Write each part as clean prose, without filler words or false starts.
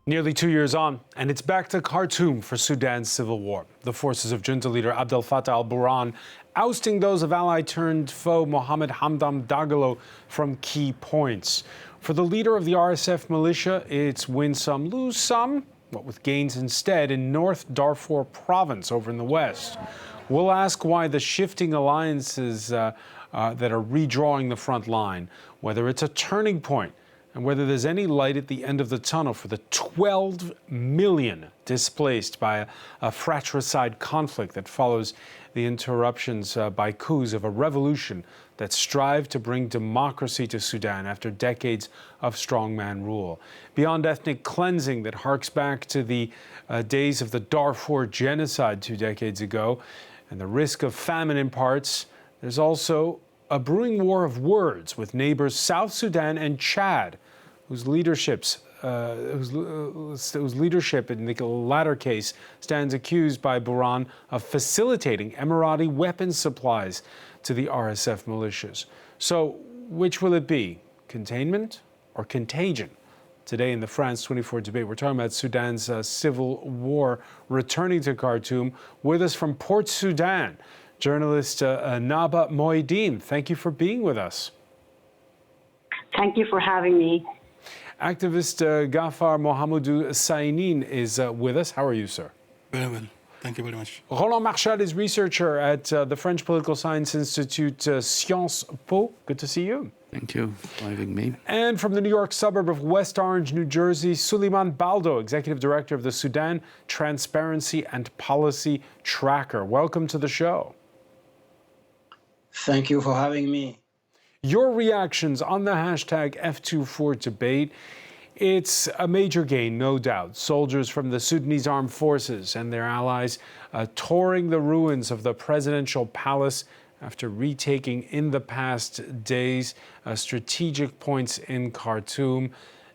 Nearly 2 years on, and it's back to Khartoum for Sudan's civil war. The forces of junta leader Abdel Fattah al-Burhan ousting those of ally-turned-foe Mohamed Hamdan Dagalo from key points. For the leader of the RSF militia, it's win some, lose some, what with gains instead in North Darfur province over in the west. We'll ask why the shifting alliances that are redrawing the front line, whether it's a turning point, and whether there's any light at the end of the tunnel for the 12 million displaced by a fratricide conflict that follows the interruptions by coups of a revolution that strived to bring democracy to Sudan after decades of strongman rule. Beyond ethnic cleansing that harks back to the days of the Darfur genocide 2 decades ago, and the risk of famine in parts, there's also a brewing war of words with neighbors South Sudan and Chad, whose leadership in the latter case stands accused by Burhan of facilitating Emirati weapons supplies to the RSF militias. So which will it be, containment or contagion? Today in the France 24 debate, we're talking about Sudan's civil war returning to Khartoum. With us from Port Sudan, journalist Naba Moideen. Thank you for being with us. Thank you for having me. Activist Ghaffar Mohamedou Sainin is with us. How are you, sir? Very well. Thank you very much. Roland Marchal is researcher at the French Political Science Institute Sciences Po. Good to see you. Thank you for having me. And from the New York suburb of West Orange, New Jersey, Suleiman Baldo, Executive Director of the Sudan Transparency and Policy Tracker. Welcome to the show. Thank you for having me. Your reactions on the hashtag F24 debate. It's a major gain, no doubt. Soldiers from the Sudanese armed forces and their allies touring the ruins of the presidential palace after retaking in the past days strategic points in Khartoum.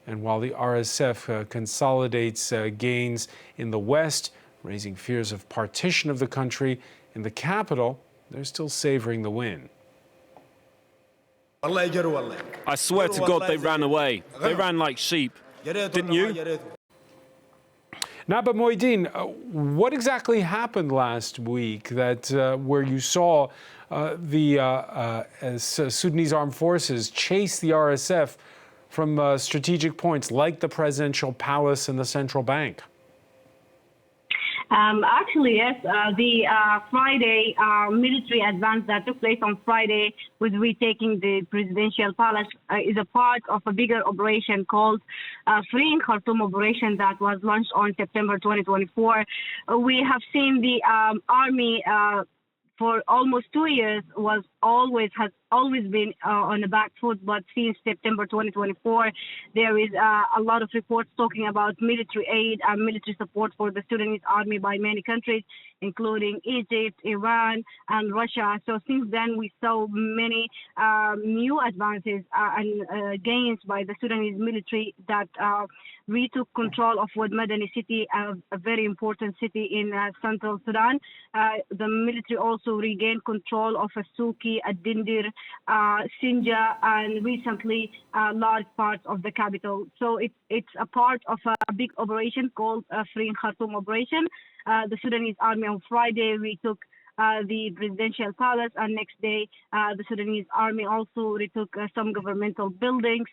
And while the RSF consolidates gains in the west, raising fears of partition of the country, in the capital, they're still savoring the win. I swear to God they ran away. They ran like sheep. Didn't you? Naba Moideen, what exactly happened last week that where you saw the Sudanese armed forces chase the RSF from strategic points like the presidential palace and the central bank? Actually, yes. The Friday military advance that took place on Friday with retaking the presidential palace is a part of a bigger operation called Freeing Khartoum operation that was launched on September 2024. We have seen the army for almost 2 years has always been on the back foot, but since September 2024, there is a lot of reports talking about military aid and military support for the Sudanese army by many countries, including Egypt, Iran, and Russia. So since then, we saw many new advances and gains by the Sudanese military that retook control of Wad Madani city, a very important city in central Sudan. The military also regained control of Suki, Dindir, Sinja, and recently large parts of the capital. So it's a part of a big operation called Freeing Khartoum operation. The Sudanese army on Friday retook the presidential palace, and next day the Sudanese army also retook some governmental buildings,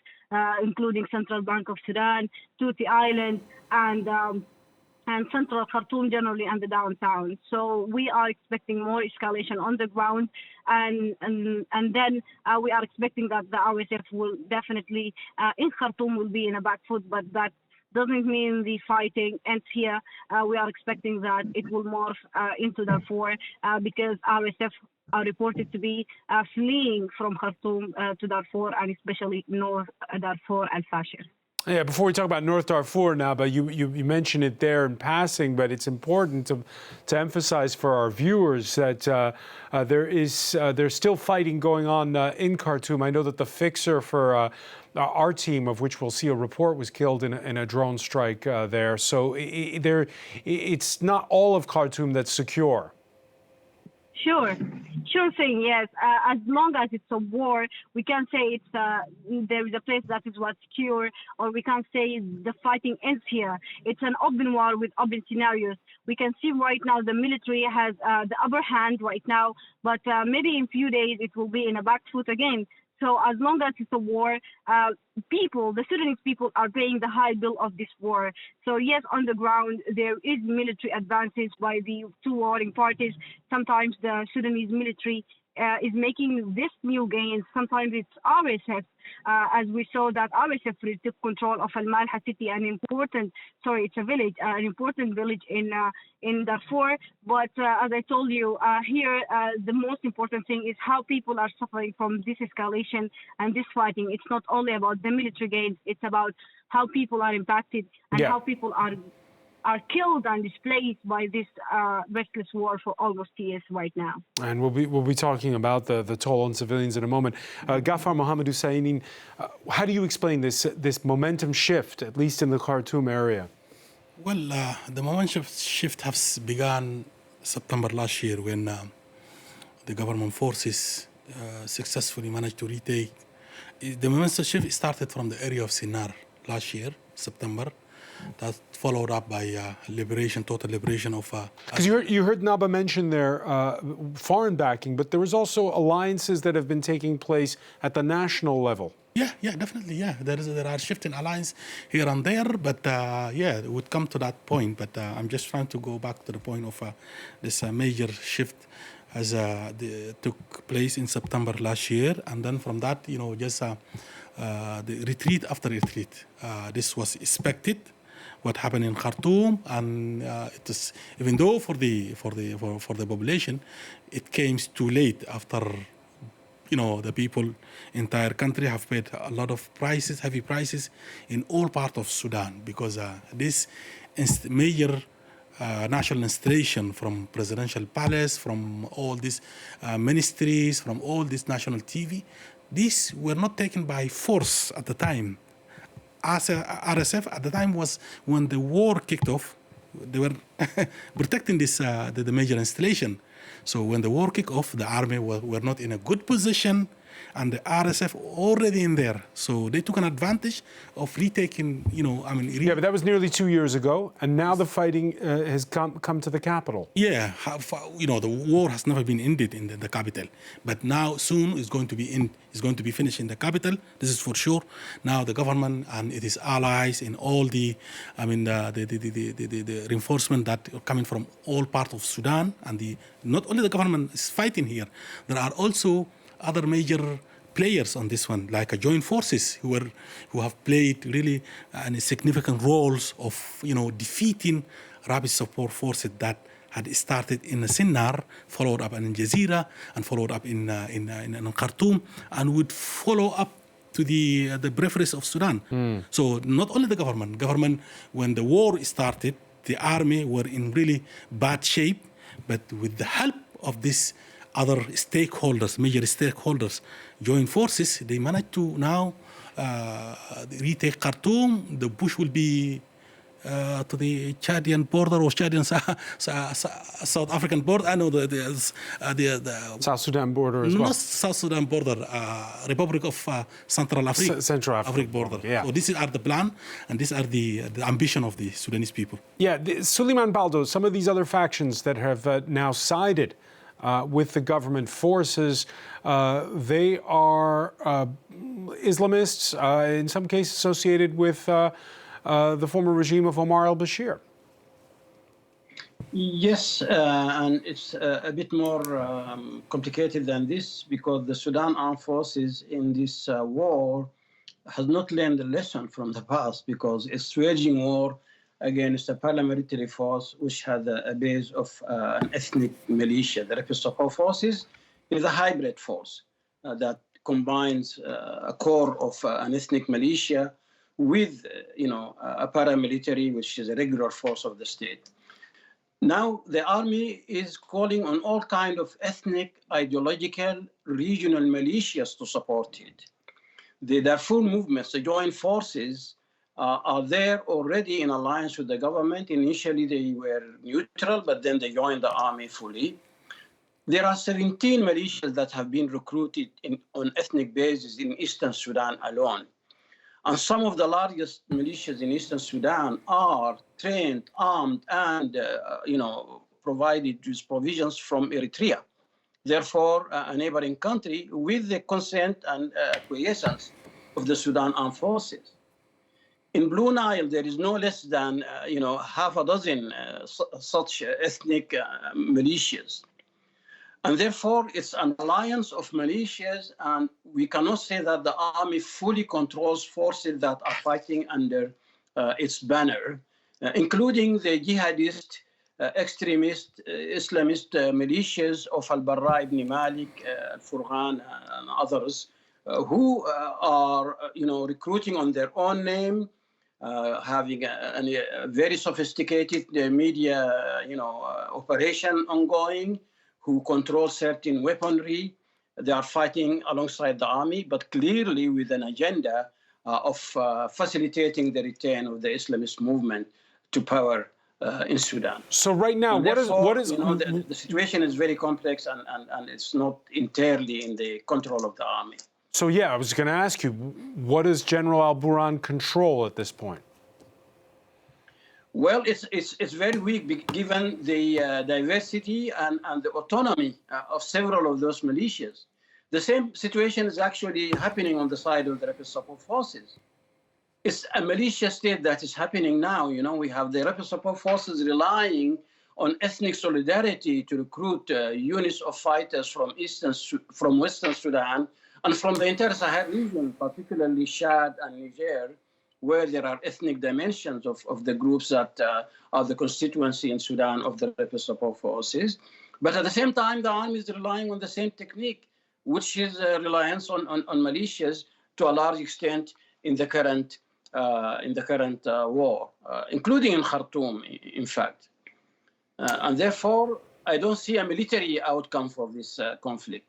including Central Bank of Sudan, Tuti Island, and central Khartoum generally, and the downtown. So we are expecting more escalation on the ground, and then we are expecting that the RSF will definitely in Khartoum will be in a back foot, but that doesn't mean the fighting ends here. We are expecting that it will morph into Darfur because RSF are reported to be fleeing from Khartoum to Darfur, and especially North Darfur and Fasher. Yeah, before we talk about North Darfur now, but you mentioned it there in passing, but it's important to emphasize for our viewers that there's still fighting going on in Khartoum. I know that the fixer for our team, of which we'll see a report, was killed in a drone strike there. So it's not all of Khartoum that's secure. Sure thing. Yes, as long as it's a war, we can't say there is a place that is secure, or we can't say the fighting ends here. It's an open war with open scenarios. We can see right now the military has the upper hand right now, but maybe in few days it will be in a back foot again. So as long as it's a war, the Sudanese people are paying the high bill of this war. So yes, on the ground, there is military advances by the two warring parties. Sometimes the Sudanese military is making this new gains. Sometimes it's RSF, as we saw that RSF took control of Al-Malha city, an important village in Darfur. But as I told you, here the most important thing is how people are suffering from this escalation and this fighting. It's not only about the military gains; it's about how people are impacted and how people are killed and displaced by this restless war for almost years right now. And we'll be talking about the toll on civilians in a moment. Ghaffar Mohamed Husseinin, how do you explain this momentum shift, at least in the Khartoum area? Well, the momentum shift has begun September last year when the government forces successfully managed to retake. The momentum shift started from the area of Sinnar last year, September. That followed up by total liberation of... Because you heard Naba mention there foreign backing, but there was also alliances that have been taking place at the national level. Yeah, definitely, yeah. There are shifting alliances here and there, but it would come to that point. But I'm just trying to go back to the point of this major shift as took place in September last year. And then from that, the retreat after retreat. This was expected. What happened in Khartoum, and it is, even though for the population, it came too late after the people, entire country have paid a lot of prices, heavy prices in all parts of Sudan, because this major national installation from presidential palace, from all these ministries, from all this national TV, these were not taken by force at the time. RSF at the time was when the war kicked off. They were protecting this the major installation. So when the war kicked off, the army were not in a good position, and the RSF already in there. So they took an advantage of retaking. Yeah, but that was nearly 2 years ago, and now the fighting has come to the capital. Yeah, the war has never been ended in the capital, but now soon it's going to be finished in the capital. This is for sure. Now the government and its allies in all the reinforcement that are coming from all parts of Sudan, and not only the government is fighting here. There are also other major players on this one, like joint forces who have played really significant roles of defeating rapid support forces that had started in Sinnar, followed up in Jazeera, and followed up in Khartoum, and would follow up to the peripheries of Sudan. So not only the government, when the war started, the army were in really bad shape, but with the help of this other stakeholders, major stakeholders, joint forces, they managed to now retake Khartoum. The push will be to the Chadian border or Chadian South African border. I know the South Sudan border as well. Not South Sudan border, Republic of Central Africa. Central Africa border. Yeah. So these are the plan, and these are the ambition of the Sudanese people. Yeah, Suleiman Baldo, some of these other factions that have now sided with the government forces, they are Islamists, in some cases associated with the former regime of Omar al-Bashir. Yes, and it's a bit more complicated than this, because the Sudan armed forces in this war has not learned the lesson from the past, because it's waging war against a paramilitary force which had a base of an ethnic militia. The Rapid Support Forces is a hybrid force that combines a core of an ethnic militia with a paramilitary, which is a regular force of the state. Now the army is calling on all kinds of ethnic, ideological, regional militias to support it. The Darfur movements, the joint forces, are there already in alliance with the government. Initially, they were neutral, but then they joined the army fully. There are 17 militias that have been recruited on ethnic basis in Eastern Sudan alone. And some of the largest militias in Eastern Sudan are trained, armed, and provided with provisions from Eritrea. Therefore, a neighboring country with the consent and quiescence of the Sudan armed forces. In Blue Nile, there is no less than half a dozen such ethnic militias. And therefore, it's an alliance of militias, and we cannot say that the army fully controls forces that are fighting under its banner, including the jihadist, extremist, Islamist militias of al-Burhan ibn Malik, al-Furqan, and others, who are recruiting on their own name, having a very sophisticated media operation ongoing, who control certain weaponry. They are fighting alongside the army, but clearly with an agenda of facilitating the return of the Islamist movement to power in Sudan. So right now, what is the situation is very complex, and it's not entirely in the control of the army. So yeah, I was going to ask you, what does General al-Burhan control at this point? Well, it's very weak given the diversity and the autonomy of several of those militias. The same situation is actually happening on the side of the rapid support forces. It's a militia state that is happening now. We have the rapid support forces relying on ethnic solidarity to recruit units of fighters from Western Sudan and from the entire Sahel region, particularly Chad and Niger, where there are ethnic dimensions of the groups that are the constituency in Sudan of the rapid support forces. But at the same time, the army is relying on the same technique, which is reliance on militias to a large extent in the current war, including in Khartoum, in fact. And therefore, I don't see a military outcome for this conflict.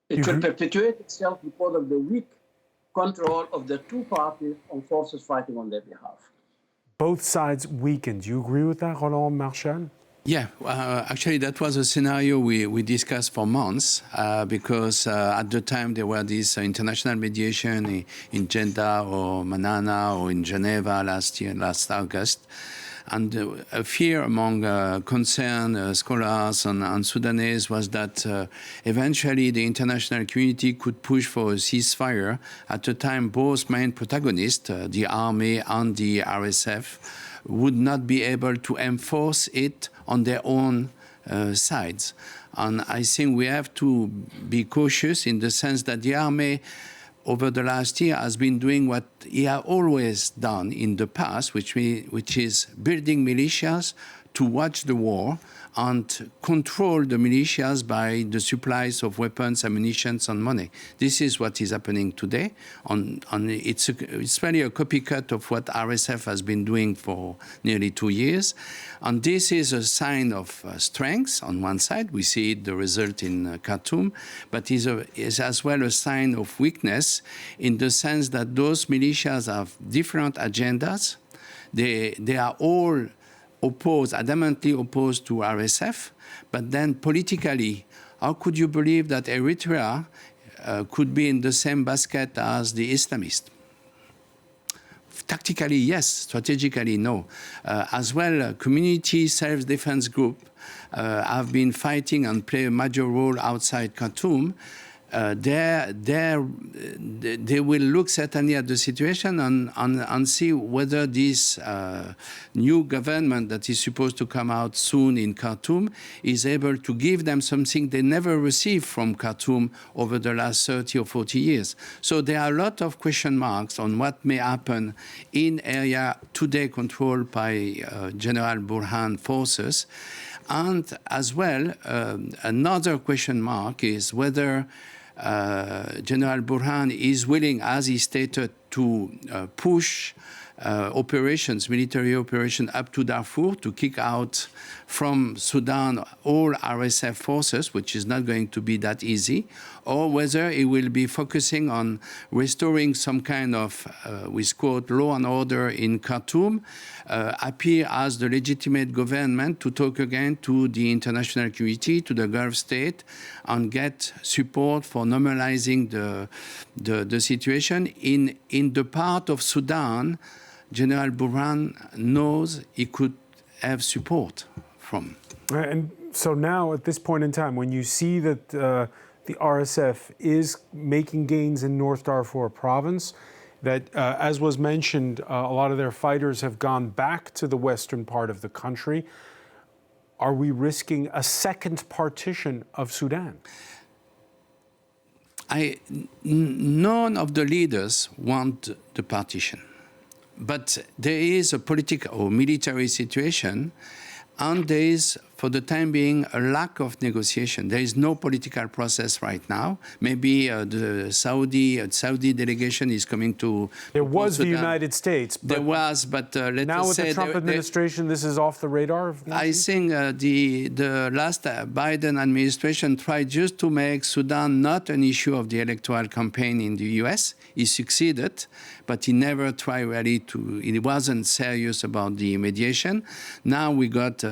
It will perpetuate itself because of the weak control of the two parties and forces fighting on their behalf. Both sides weakened. Do you agree with that, Roland Marchal? Yeah, actually, that was a scenario we discussed for months because at the time there were these international mediation in Jeddah or Manana or in Geneva last August. And a fear among concerned scholars and Sudanese was that eventually the international community could push for a ceasefire. At the time, both main protagonists, the army and the RSF, would not be able to enforce it on their own sides. And I think we have to be cautious in the sense that the army over the last year has been doing what he has always done in the past, which is building militias to watch the war and control the militias by the supplies of weapons, ammunition, and money. This is what is happening today. It's really a copycat of what RSF has been doing for nearly 2 years. And this is a sign of strength on one side. We see the result in Khartoum, but is as well a sign of weakness in the sense that those militias have different agendas. They are all adamantly opposed to RSF, but then politically, how could you believe that Eritrea could be in the same basket as the Islamists? Tactically, yes. Strategically, no. As well, community self-defense group have been fighting and play a major role outside Khartoum. They will look certainly at the situation and see whether this new government that is supposed to come out soon in Khartoum is able to give them something they never received from Khartoum over the last 30 or 40 years. So there are a lot of question marks on what may happen in area today controlled by General Burhan forces. And as well, another question mark is whether General Burhan is willing, as he stated, to push operations, military operation up to Darfur to kick out from Sudan all RSF forces, which is not going to be that easy, or whether he will be focusing on restoring some kind of, with quote, law and order in Khartoum, appear as the legitimate government to talk again to the international community, to the Gulf state, and get support for normalizing the situation. In the part of Sudan, General Burhan knows he could have support from. And so now, at this point in time, when you see that the RSF is making gains in North Darfur province, that, as was mentioned, a lot of their fighters have gone back to the western part of the country, are we risking a second partition of Sudan? None of the leaders want the partition. But there is a political or military situation, and there is, for the time being, a lack of negotiation. There is no political process right now. Maybe the Saudi delegation is coming to. There was the United States. But there was, but let's now with say the Trump administration, this is off the radar. I think the last Biden administration tried just to make Sudan not an issue of the electoral campaign in the U.S. He succeeded, but he never tried really to. He wasn't serious about the mediation. Now we got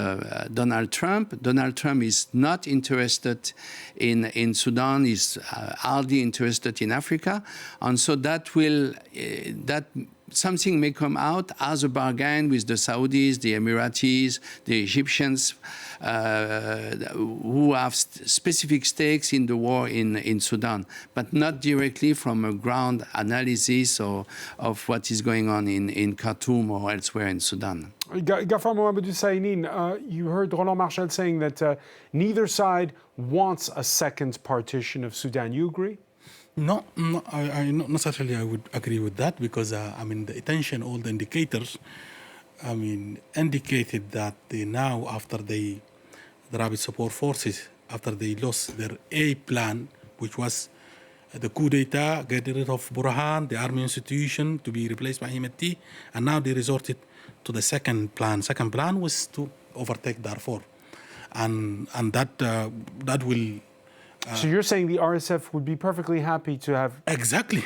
Donald Trump. Donald Trump is not interested in Sudan. He's hardly interested in Africa, and so that will something may come out as a bargain with the Saudis, the Emiratis, the Egyptians, who have specific stakes in the war in Sudan, but not directly from a ground analysis of what is going on in Khartoum or elsewhere in Sudan. Ghaffar Mohamed Husseinin, you heard Roland Marchal saying that neither side wants a second partition of Sudan. You agree? No, I not necessarily I would agree with that because, I mean, the attention, all the indicators, I mean, indicated that they now, after the rapid support forces, after they lost their A plan, which was the coup d'etat, getting rid of Burhan, the army institution, to be replaced by Hemeti, and now they resorted to the second plan. Second plan was to overtake Darfur, and that will. So you're saying the RSF would be perfectly happy to have exactly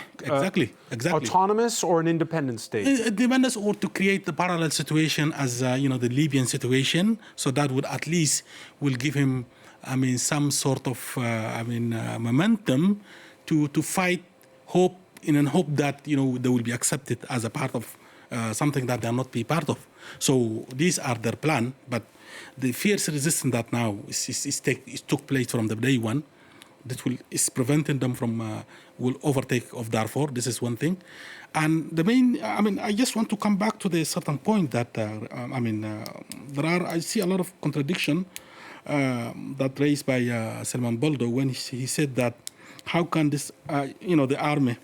autonomous or an independent state? Independence, or to create the parallel situation as the Libyan situation, so that would at least will give him, I mean, some sort of momentum to fight hope in hope that they will be accepted as a part of something that they are not be part of. So these are their plan, but the fierce resistance that now took place from the day one. That is preventing them from will overtake of Darfur. This is one thing, and the main. I mean, I just want to come back to the certain point that I see a lot of contradiction that raised by Salman Boldo when he said that how can this the army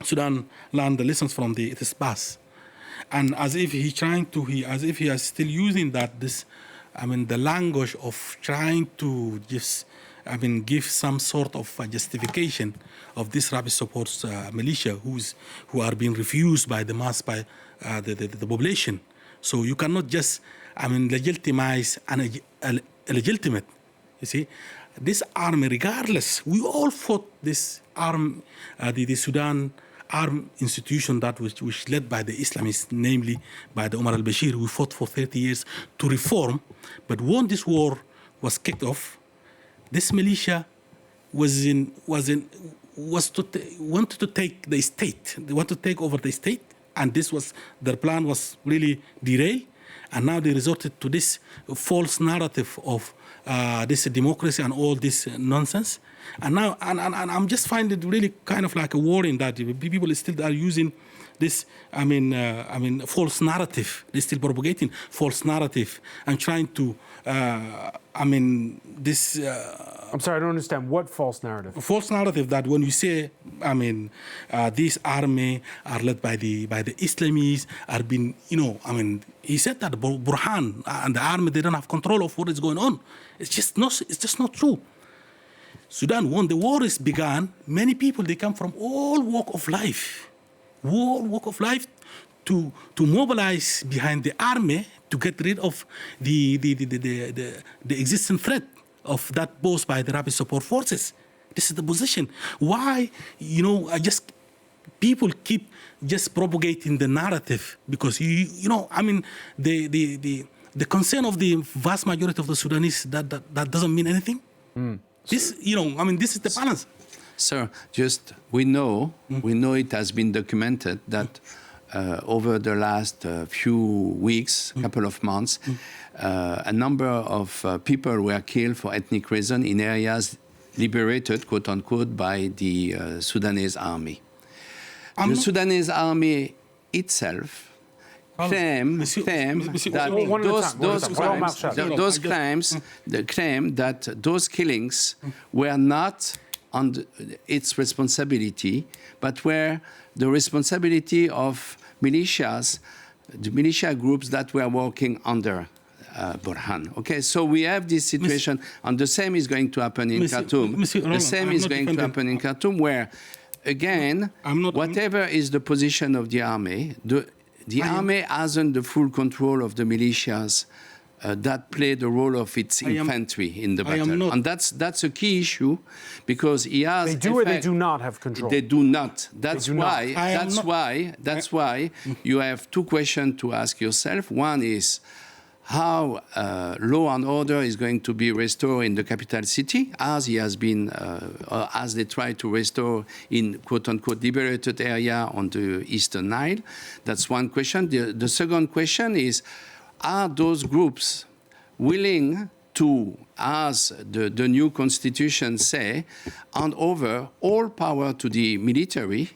Sudan learn the lessons from its past, and as if he is still using the language of trying to just. Give some sort of justification of this rapid support militia who are being refused by the mass, by the population. So you cannot just, legitimize an illegitimate. You see, this army, regardless, we all fought this arm, the Sudan armed institution that was led by the Islamists, namely by the Omar al-Bashir. We fought for 30 years to reform, but when this war was kicked off, this militia wanted to take the state. They want to take over the state, and their plan was really derailed. And now they resorted to this false narrative of this democracy and all this nonsense. And now, and I'm just finding it really kind of like a worrying that people still are using this, false narrative. They're still propagating false narrative and trying to, I'm sorry, I don't understand. What false narrative? A false narrative that when you say, this army are led by the Islamists, are being, he said that Burhan and the army, they don't have control of what is going on. It's just not true. Sudan, when the war is began, many people, they come from all walk of life to mobilize behind the army to get rid of the existing threat of that posed by the rapid support forces. This is the position. Why, people keep just propagating the narrative because the concern of the vast majority of the Sudanese that doesn't mean anything. This is the balance. Sir, we know it has been documented that over the last few weeks, couple of months, a number of people were killed for ethnic reason in areas liberated, quote unquote, by the Sudanese army. The Sudanese army itself claim that those killings were not on its responsibility, but were the responsibility of militias, the militia groups that were working under Burhan. Okay, so we have this situation, and the same is going to happen in Khartoum. The same is going to happen in Khartoum, where, again, whatever is the position of the army, the army hasn't the full control of the militias that play the role of its infantry in the battle. And that's a key issue, because he has... They do or they do not have control? They do not. That's why you have two questions to ask yourself. One is how law and order is going to be restored in the capital city, as he has been, as they try to restore in quote-unquote liberated area on the Eastern Nile. That's one question. The second question is, are those groups willing to, as the new constitution say, hand over all power to the military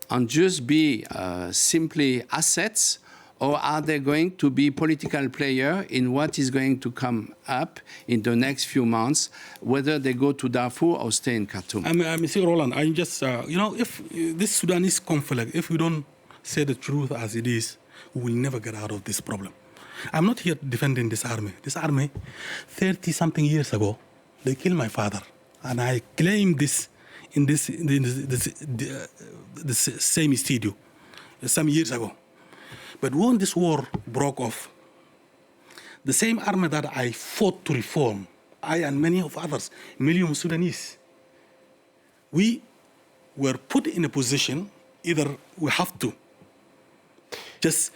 and just be simply assets, or are they going to be political player in what is going to come up in the next few months, whether they go to Darfur or stay in Khartoum? Mr. Roland, I'm just, if this Sudanese conflict, if we don't say the truth as it is, we will never get out of this problem. I'm not here defending this army. This army, 30-something years ago, they killed my father. And I claimed this in this same studio some years ago. But when this war broke off, the same army that I fought to reform, I and many of others, million Sudanese, we were put in a position, either we have to just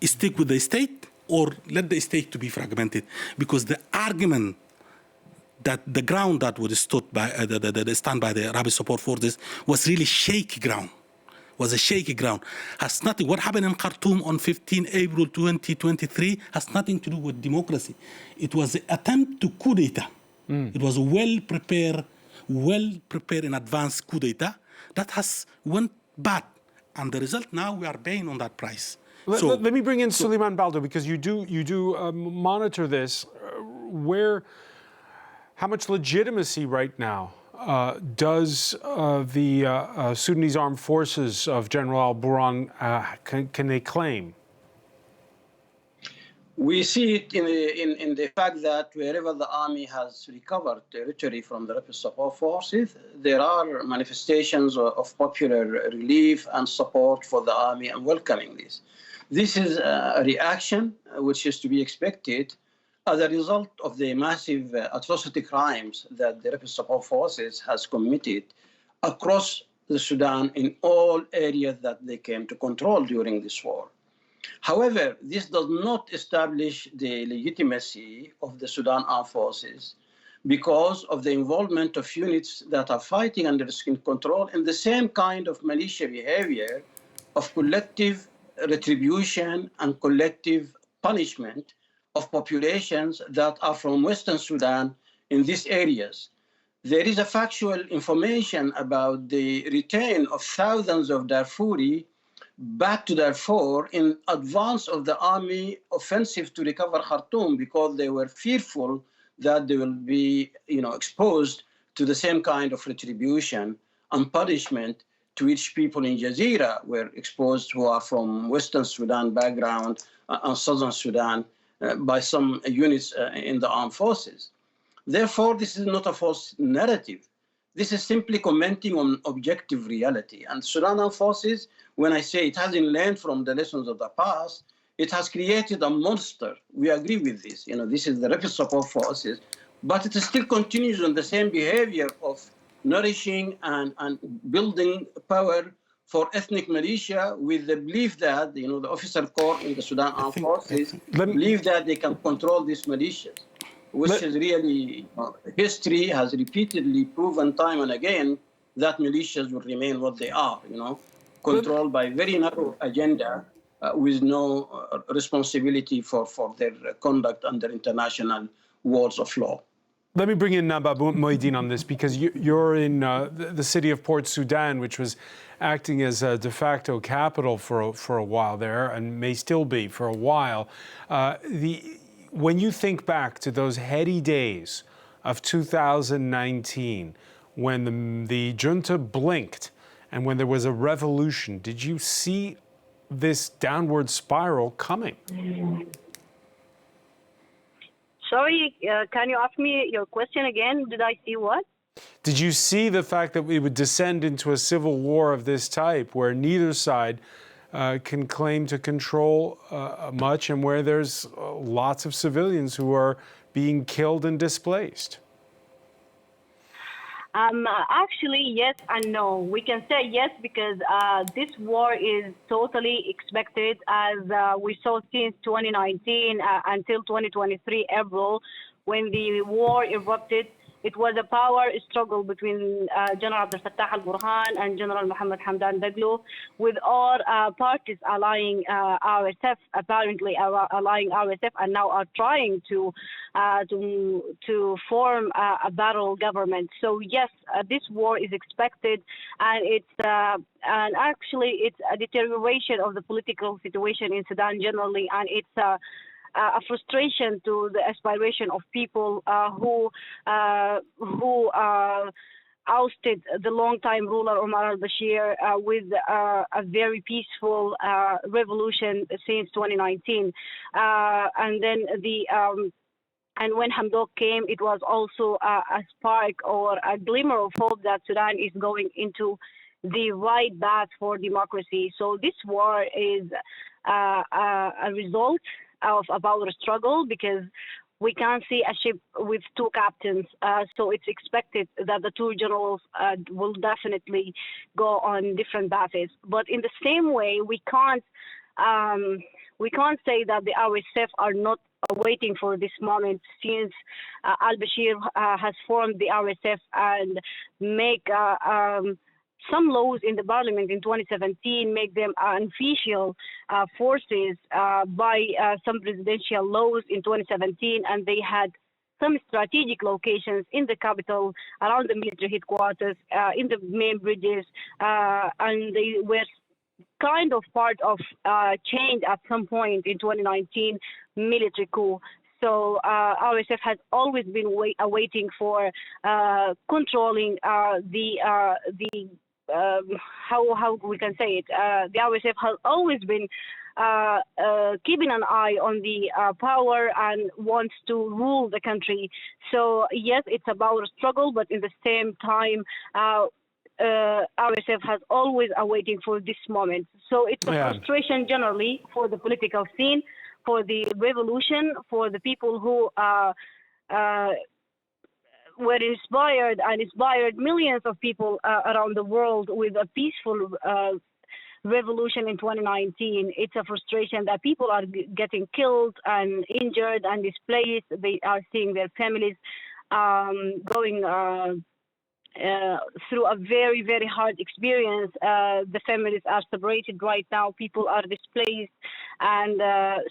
stick with the state or let the state to be fragmented, because the argument that the ground that would stand by the rapid support forces was really shaky ground. Was a shaky ground. Has nothing. What happened in Khartoum on 15 April 2023 has nothing to do with democracy. It was an attempt to coup d'etat. It was a well prepared in advance coup d'etat that has went bad, and the result now we are paying on that price. Let me bring in Suleiman Baldo, because you do monitor this. How much legitimacy right now does the Sudanese armed forces of General al-Burhan can they claim? We see it in the fact that wherever the army has recovered territory from the rapid support forces, there are manifestations of popular relief and support for the army and welcoming this. This is a reaction which is to be expected as a result of the massive atrocity crimes that the rapid support forces has committed across the Sudan in all areas that they came to control during this war. However, this does not establish the legitimacy of the Sudan armed forces because of the involvement of units that are fighting under skin control in the same kind of militia behavior of collective retribution and collective punishment of populations that are from Western Sudan in these areas. There is a factual information about the return of thousands of Darfuri back to Darfur in advance of the army offensive to recover Khartoum, because they were fearful that they will be, exposed to the same kind of retribution and punishment to which people in Jazeera were exposed, who are from Western Sudan background and Southern Sudan, by some units in the armed forces. Therefore, this is not a false narrative. This is simply commenting on objective reality. And Sudan Armed Forces, when I say it hasn't learned from the lessons of the past, it has created a monster. We agree with this. This is the Rapid Support Forces, but it still continues on the same behavior of nourishing and building power for ethnic militia with the belief that, the officer corps in the Sudan Armed Forces believe that they can control these militias, which is really, history has repeatedly proven time and again that militias will remain what they are, controlled by very narrow agenda with no responsibility for their conduct under international wars of law. Let me bring in Babu Moideen on this, because you're in the city of Port Sudan, which was acting as a de facto capital for a while there, and may still be for a while. When you think back to those heady days of 2019, when the junta blinked and when there was a revolution, did you see this downward spiral coming? Sorry, can you ask me your question again? Did I see what? Did you see the fact that we would descend into a civil war of this type, where neither side can claim to control much, and where there's lots of civilians who are being killed and displaced? Actually, yes and no. We can say yes because this war is totally expected, as we saw since 2019 until 2023 April, when the war erupted. It was a power struggle between General Abdel Fattah al-Burhan and General Mohamed Hamdan Dagalo, with all parties allying RSF, apparently allying RSF, and now are trying to form a battle government. So yes, this war is expected, and and actually it's a deterioration of the political situation in Sudan generally, and it's a frustration to the aspiration of people who ousted the long-time ruler Omar al-Bashir with a very peaceful revolution since 2019, and then and when Hamdok came, it was also a spark or a glimmer of hope that Sudan is going into the right path for democracy. So this war is a result of a power struggle, because we can't see a ship with two captains. So it's expected that the two generals will definitely go on different paths. But in the same way, we can't say that the RSF are not waiting for this moment, since al-Bashir has formed the RSF and make some laws in the parliament in 2017, make them unofficial forces by some presidential laws in 2017, and they had some strategic locations in the capital, around the military headquarters, in the main bridges, and they were kind of part of change at some point in 2019 military coup. So RSF has always been waiting for controlling how we can say it. The RSF has always been keeping an eye on the power and wants to rule the country. So yes, it's about a struggle, but in the same time, RSF has always waiting for this moment. So it's a frustration generally for the political scene, for the revolution, for the people who were inspired and inspired millions of people around the world with a peaceful revolution in 2019. It's a frustration that people are getting killed and injured and displaced. They are seeing their families going through a very, very hard experience. The families are separated right now. People are displaced and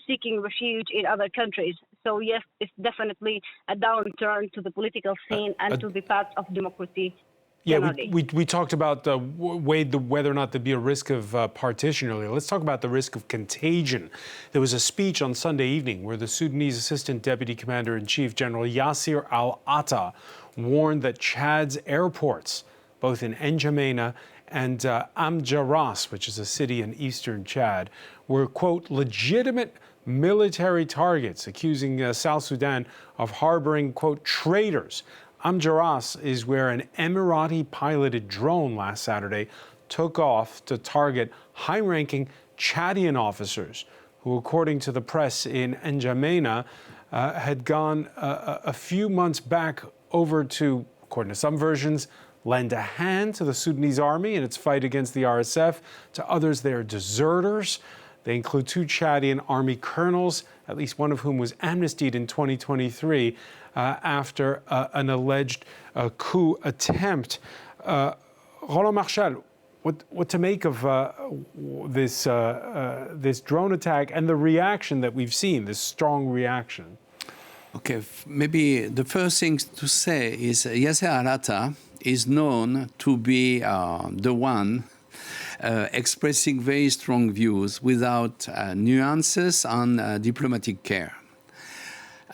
seeking refuge in other countries. So yes, it's definitely a downturn to the political scene and to the path of democracy. Yeah, we talked about whether or not there'd be a risk of partition earlier. Let's talk about the risk of contagion. There was a speech on Sunday evening where the Sudanese Assistant Deputy Commander-in-Chief, General Yasser al-Attah, warned that Chad's airports, both in N'Djamena and Amjaras, which is a city in eastern Chad, were, quote, legitimate military targets, accusing South Sudan of harboring, quote, traitors. Amjaras is where an Emirati-piloted drone last Saturday took off to target high-ranking Chadian officers who, according to the press in N'Djamena, had gone a few months back over to, according to some versions, lend a hand to the Sudanese army in its fight against the RSF. To others, they are deserters. They include 2 Chadian army colonels, at least one of whom was amnestied in 2023 after an alleged coup attempt. Roland Marchal, what to make of this drone attack and the reaction that we've seen, this strong reaction? Okay, maybe the first thing to say is Yasser Arafat is known to be the one expressing very strong views without nuances and diplomatic care.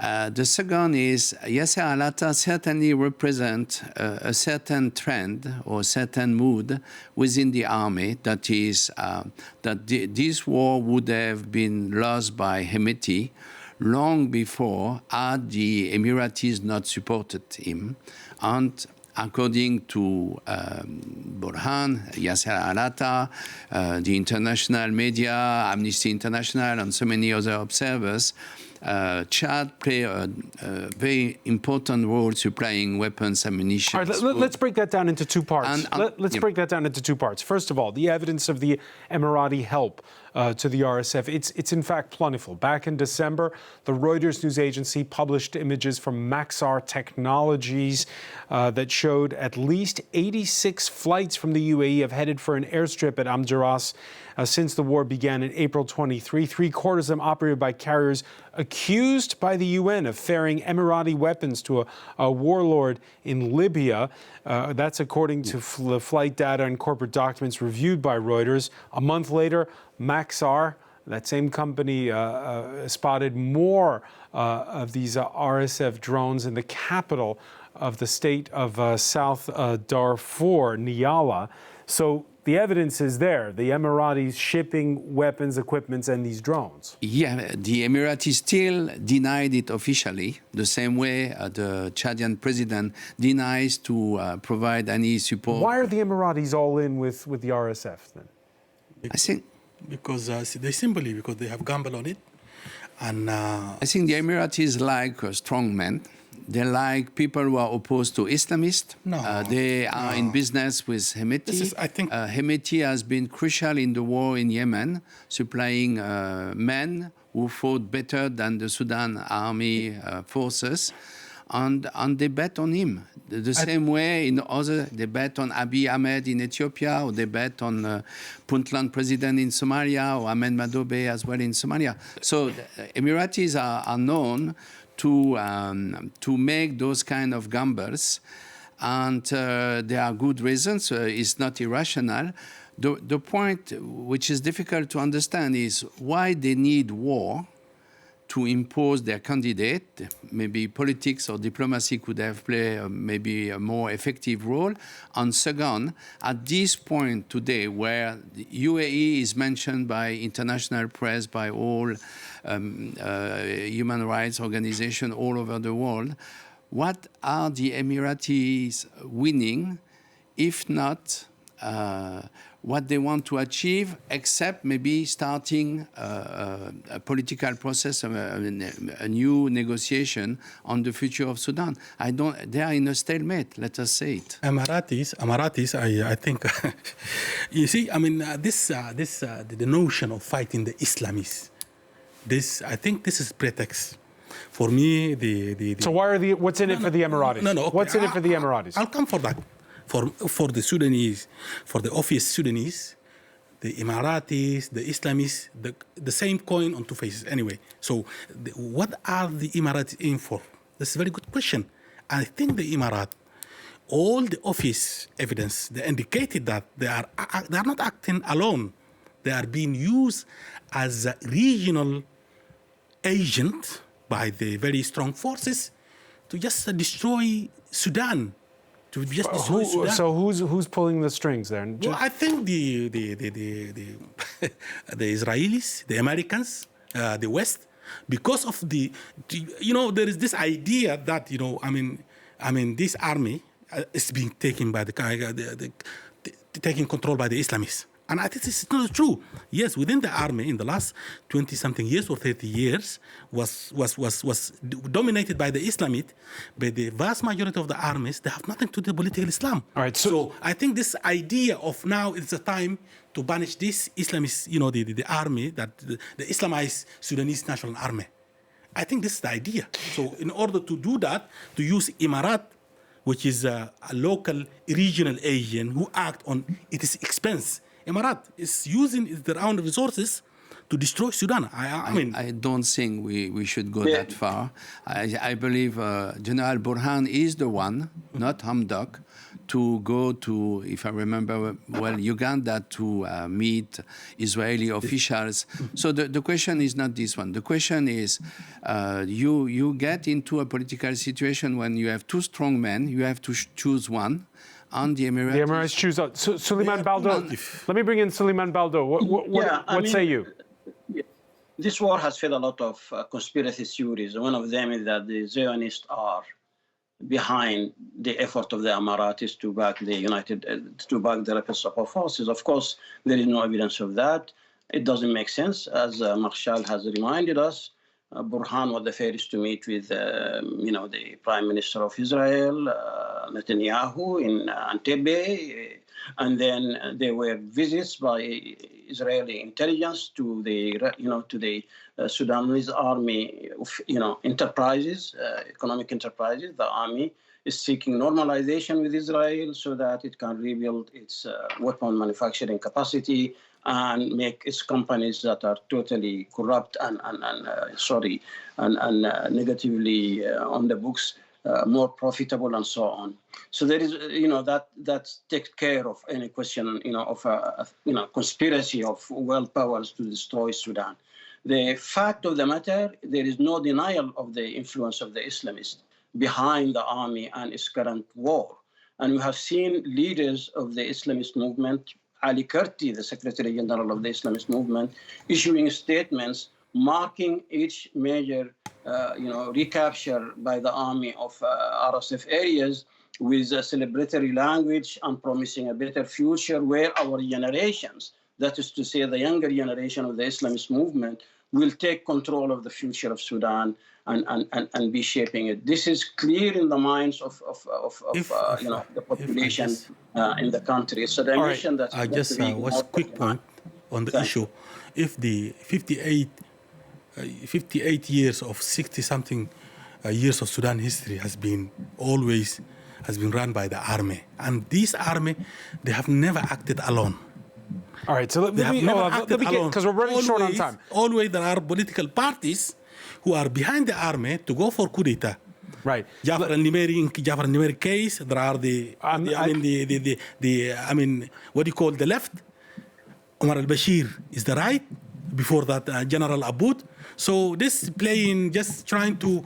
The second is Yasser Arafat certainly represents a certain trend or certain mood within the army that is that this war would have been lost by Hemeti long before had the Emiratis not supported him. And according to Burhan, Yasser Arafat, the international media, Amnesty International, and so many other observers, Chad play a very important role supplying weapons, ammunition. All right, let's break that down into 2 parts. Let's break that down into 2 parts. First of all, the evidence of the Emirati help to the RSF, it's in fact plentiful. Back in December, the Reuters news agency published images from Maxar Technologies that showed at least 86 flights from the UAE have headed for an airstrip at Amjaras since the war began in April 23. 3/4 of them operated by carriers accused by the UN of ferrying Emirati weapons to a warlord in Libya. That's according to the flight data and corporate documents reviewed by Reuters. A month later, Maxar, that same company, spotted more of these RSF drones in the capital of the state of South Darfur, Nyala. So the evidence is there, the Emiratis shipping weapons, equipments, and these drones. Yeah, the Emiratis still denied it officially, the same way the Chadian president denies to provide any support. Why are the Emiratis all in with the RSF then? I think because because they have gambled on it. And I think the Emiratis like strongmen. They like people who are opposed to Islamists. They are in business with Hemeti. Hemeti has been crucial in the war in Yemen, supplying men who fought better than the Sudan army forces. And they bet on him. The same way they bet on Abiy Ahmed in Ethiopia, or they bet on Puntland president in Somalia, or Ahmed Madobe as well in Somalia. So the Emiratis are known to make those kind of gambles, and there are good reasons. It's not irrational. The point which is difficult to understand is why they need war to impose their candidate. Maybe politics or diplomacy could have played maybe a more effective role. And second, at this point today, where the UAE is mentioned by international press, by all human rights organizations all over the world, what are the Emiratis winning, if not what they want to achieve, except maybe starting a political process, a new negotiation on the future of Sudan? They are in a stalemate, let us say it. Emiratis, I think, you see, I mean, the notion of fighting the Islamists, I think this is pretext. For me, So what's in it for the Emiratis? No, okay. What's in it for the Emiratis? I'll come for that. For the Sudanese, for the obvious Sudanese, the Emiratis, the Islamists, the same coin on 2 faces anyway. So what are the Emiratis in for? That's a very good question. I think the Emirat, all the office evidence, they indicated that they are not acting alone. They are being used as a regional agent by the very strong forces to just destroy Sudan. So who's pulling the strings there? Well, I think the Israelis, the Americans, the West, because of there is this idea that I mean, this army is being taken by taking control by the Islamists. And I think this is not true. Yes, within the army in the last 20-something years or 30 years was dominated by the Islamists, but the vast majority of the armies, they have nothing to do with political Islam. All right, so I think this idea of now is the time to banish this Islamist, the army, the Islamized Sudanese National Army. I think this is the idea. So in order to do that, to use Emirat, which is a local regional agent who act on its expense. Emirat is using their own resources to destroy Sudan. I don't think we should go that far. I believe General al-Burhan is the one, not Hamdok, to go to, if I remember well, Uganda to meet Israeli officials. So the question is not this one. The question is, you get into a political situation when you have two strong men, you have to choose one. On the Emiratis. The Emiratis choose. So Suleiman Baldo, let me bring in Suleiman Baldo. What say you? This war has fed a lot of conspiracy theories. One of them is that the Zionists are behind the effort of the Emiratis to back the rapid support forces. Of course, there is no evidence of that. It doesn't make sense, as Marshall has reminded us. Burhan was the first to meet with, the Prime Minister of Israel, Netanyahu, in Entebbe, and then there were visits by Israeli intelligence to the Sudanese army, enterprises, economic enterprises. The army is seeking normalization with Israel so that it can rebuild its weapon manufacturing capacity and make its companies that are totally corrupt and negatively on the books more profitable and so on. So there is, that takes care of any question, of a conspiracy of world powers to destroy Sudan. The fact of the matter, there is no denial of the influence of the Islamists behind the army and its current war. And we have seen leaders of the Islamist movement, Ali Kurti, the Secretary General of the Islamist movement, issuing statements marking each major recapture by the army of RSF areas with a celebratory language and promising a better future where our generations, that is to say the younger generation of the Islamist movement, will take control of the future of Sudan and be shaping it. This is clear in the minds of the population in the country. So the mission that I just was quick point on the issue. If the 58 years of 60-something years of Sudan history has been run by the army, and this army, they have never acted alone. All right, so let me get, because we're running short on time. Always there are political parties who are behind the army to go for coup d'etat. Right. Jafar al-Nimeri case, there are the left. Omar al-Bashir is the right. Before that, General Aboud. So this playing, just trying to,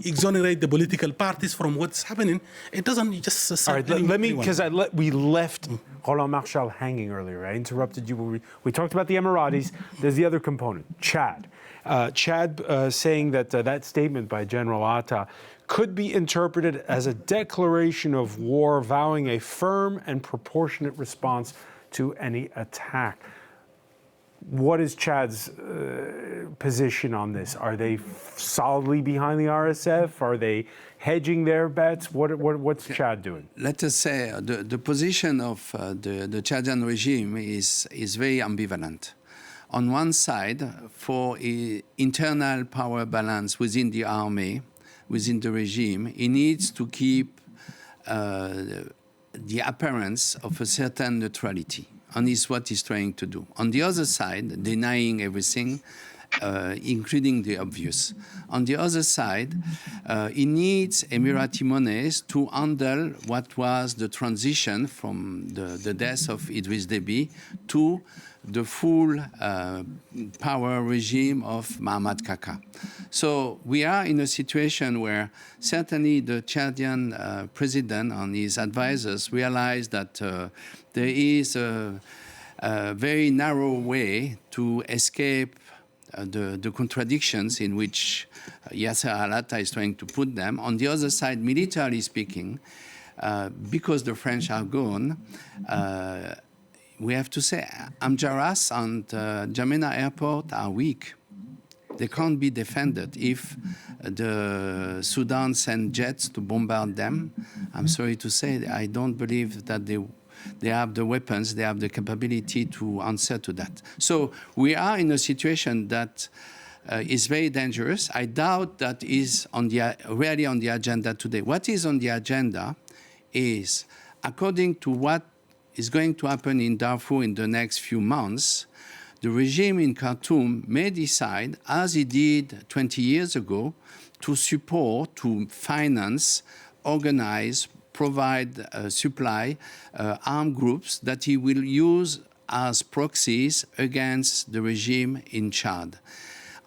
exonerate the political parties from what's happening. It doesn't just. All right, let me, because we left Roland Marshall hanging earlier. I interrupted you when we talked about the Emiratis. There's the other component, Chad. Chad saying that that statement by General Atta could be interpreted as a declaration of war, vowing a firm and proportionate response to any attack. What is Chad's position on this? Are they solidly behind the RSF? Are they hedging their bets? What's Chad doing? Let us say the position of the Chadian regime is very ambivalent. On one side, for internal power balance within the army, within the regime, it needs to keep the appearance of a certain neutrality. And is what he's trying to do. On the other side, denying everything, including the obvious. On the other side, he needs Emirati monies to handle what was the transition from the death of Idriss Déby to the full power regime of Mohamed Kaka. So we are in a situation where certainly the Chadian president and his advisors realize that there is a very narrow way to escape the contradictions in which Yasser Arafat is trying to put them. On the other side, militarily speaking, because the French are gone, we have to say Amjaras and N'Djamena Airport are weak. They can't be defended if the Sudan send jets to bombard them. I'm sorry to say, I don't believe that they have the weapons, they have the capability to answer to that. So we are in a situation that is very dangerous. I doubt that is really on the agenda today. What is on the agenda is, according to what is going to happen in Darfur in the next few months, the regime in Khartoum may decide, as it did 20 years ago, to support, to finance, organize, provide, supply armed groups that he will use as proxies against the regime in Chad.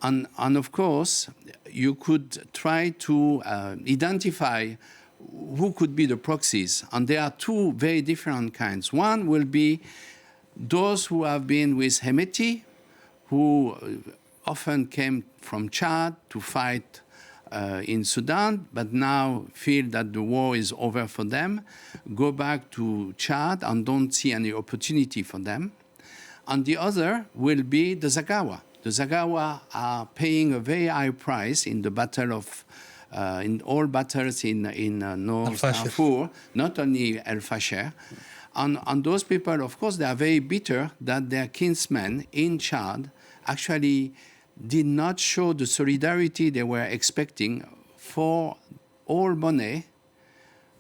And of course, you could try to identify who could be the proxies. And there are two very different kinds. One will be those who have been with Hemeti, who often came from Chad to fight in Sudan, but now feel that the war is over for them, go back to Chad and don't see any opportunity for them. And the other will be the Zaghawa. The Zaghawa are paying a very high price in the battle of, in all battles in North Darfur, not only El Fasher. And those people, of course, they are very bitter that their kinsmen in Chad actually did not show the solidarity they were expecting for all money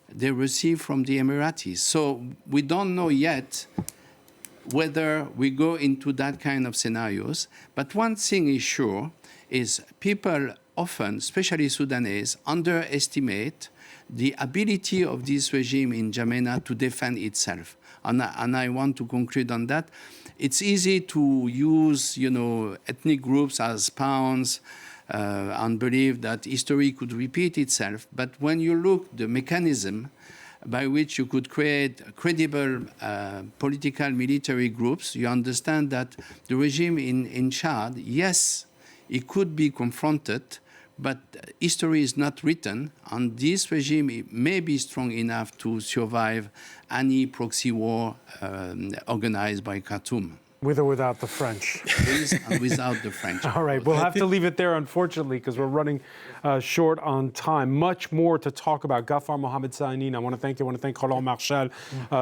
they received from the Emiratis. So we don't know yet whether we go into that kind of scenarios. But one thing is sure, is people often, especially Sudanese, underestimate the ability of this regime in N'Djamena to defend itself. And I want to conclude on that. It's easy to use, ethnic groups as pawns and believe that history could repeat itself. But when you look the mechanism by which you could create credible political military groups, you understand that the regime in Chad, yes, it could be confronted, but history is not written, and this regime may be strong enough to survive any proxy war organized by Khartoum. With or without the French. With and without the French. All right, we'll have to leave it there, unfortunately, because we're running short on time. Much more to talk about. Ghaffar Mohamed Sainin, I want to thank you. I want to thank Roland Marchal,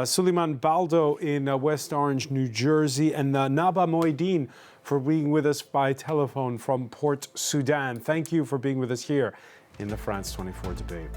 Suleiman Baldo in West Orange, New Jersey, and Naba Moeddin for being with us by telephone from Port Sudan. Thank you for being with us here in the France 24 debate.